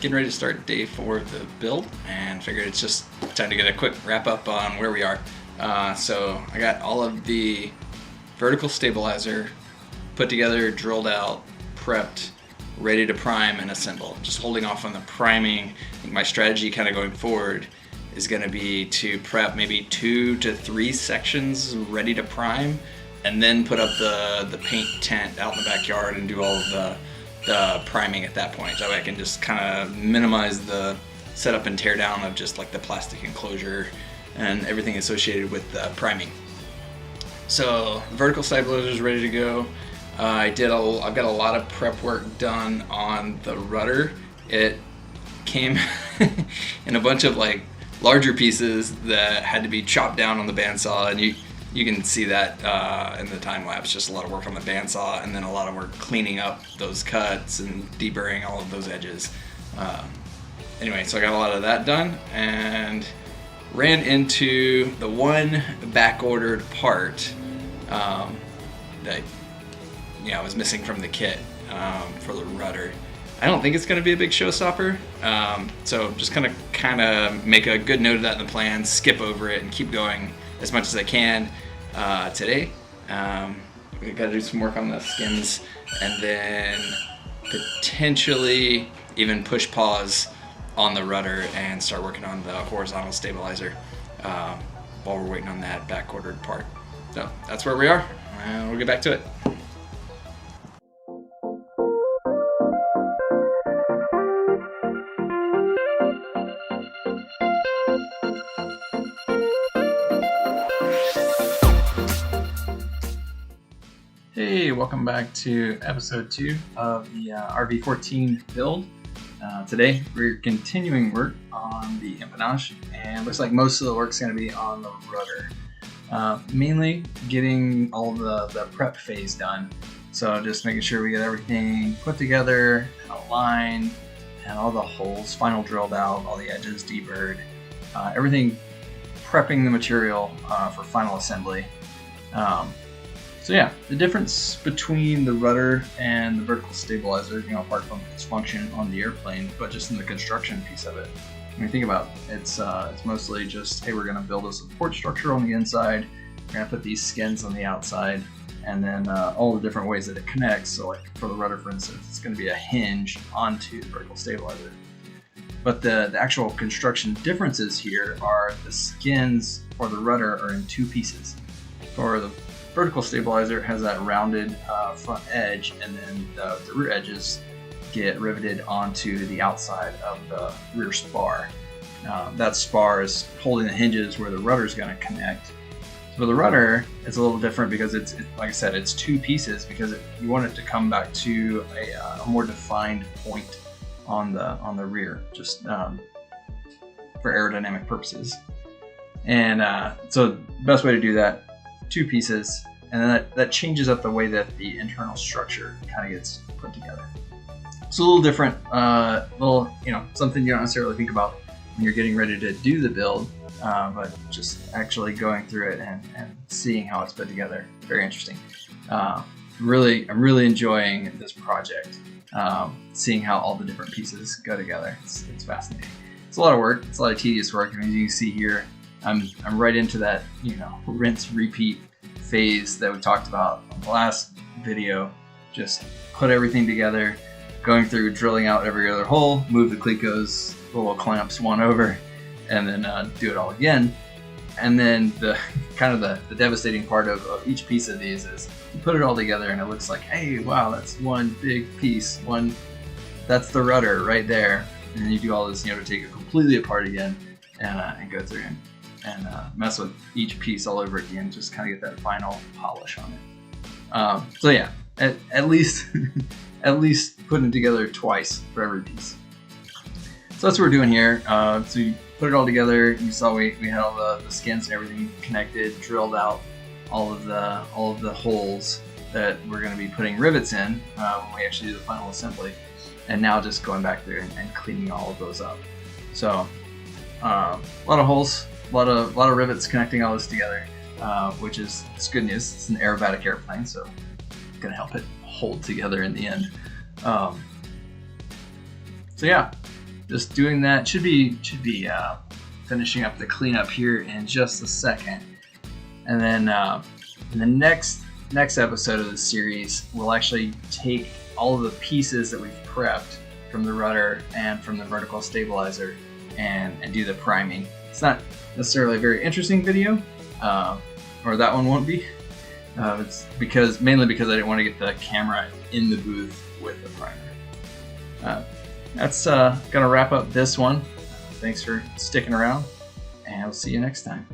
Getting ready to start day 4 of the build, and figured it's just time to get a quick wrap up on where we are. So I got all of the vertical stabilizer put together, drilled out, prepped, ready to prime and assemble. Just holding off on the priming. I think my strategy kind of going forward is going to be to prep maybe 2 to 3 sections ready to prime, and then put up the paint tent out in the backyard and do all of the priming at that point. That way I can just kind of minimize the setup and tear down of just like the plastic enclosure and everything associated with the priming. So vertical stabilizer is ready to go. I've got a lot of prep work done on the rudder. It came in a bunch of like larger pieces that had to be chopped down on the bandsaw, and you can see that in the time lapse. Just a lot of work on the bandsaw, and then a lot of work cleaning up those cuts and deburring all of those edges. Anyway, so I got a lot of that done, and ran into the one back-ordered part that was missing from the kit for the rudder. I don't think it's going to be a big showstopper, so just kind of make a good note of that in the plan, skip over it, and keep going as much as I can today. We got to do some work on the skins, and then potentially even push pause on the rudder and start working on the horizontal stabilizer while we're waiting on that back-ordered part. So that's where we are, and we'll get back to it. Hey, welcome back to episode 2 of the RV-14 build. Today we're continuing work on the empennage, and looks like most of the work's going to be on the rudder. Mainly getting all the prep phase done. So just making sure we get everything put together, aligned, and all the holes final drilled out, all the edges deburred, everything prepping the material for final assembly. So yeah, the difference between the rudder and the vertical stabilizer, apart from its function on the airplane, but just in the construction piece of it. When you think about it, it's mostly just, hey, we're going to build a support structure on the inside, we're going to put these skins on the outside, and then all the different ways that it connects. So like for the rudder, for instance, it's going to be a hinge onto the vertical stabilizer. But the actual construction differences here are the skins for the rudder are in 2 pieces. For the vertical stabilizer, has that rounded front edge, and then the rear edges get riveted onto the outside of the rear spar. That spar is holding the hinges where the rudder is going to connect. So the rudder is a little different because it's like I said, it's 2 pieces because you want it to come back to a more defined point on the rear, just for aerodynamic purposes. And so the best way to do that, 2 pieces, and then that changes up the way that the internal structure kind of gets put together. It's a little different, something you don't necessarily think about when you're getting ready to do the build, but just actually going through it and seeing how it's put together, very interesting. I'm really enjoying this project, seeing how all the different pieces go together. It's fascinating. It's a lot of work. It's a lot of tedious work. As you can see here, I'm right into that, rinse repeat phase that we talked about in the last video. Just put everything together, going through, drilling out every other hole, move the Clecos, the little clamps one over, and then do it all again. And then the devastating part of each piece of these is you put it all together and it looks like, hey, wow, that's one big piece. That's the rudder right there. And then you do all this, to take it completely apart again and go through and mess with each piece all over again, just kind of get that final polish on it. So yeah, at least putting it together twice for every piece. So that's what we're doing here. So you put it all together. You saw we had all the skins and everything connected, drilled out all of the holes that we're going to be putting rivets in when we actually do the final assembly. And now just going back there and cleaning all of those up. So a lot of holes. A lot of rivets connecting all this together, which is good news. It's an aerobatic airplane, so it's gonna help it hold together in the end. So yeah, just doing that. Should be finishing up the cleanup here in just a second. And then in the next episode of the series, we'll actually take all of the pieces that we've prepped from the rudder and from the vertical stabilizer and do the priming. It's not necessarily a very interesting video, or that one won't be. It's mainly because I didn't want to get the camera in the booth with the primer. That's gonna wrap up this one. Thanks for sticking around, and I'll see you next time.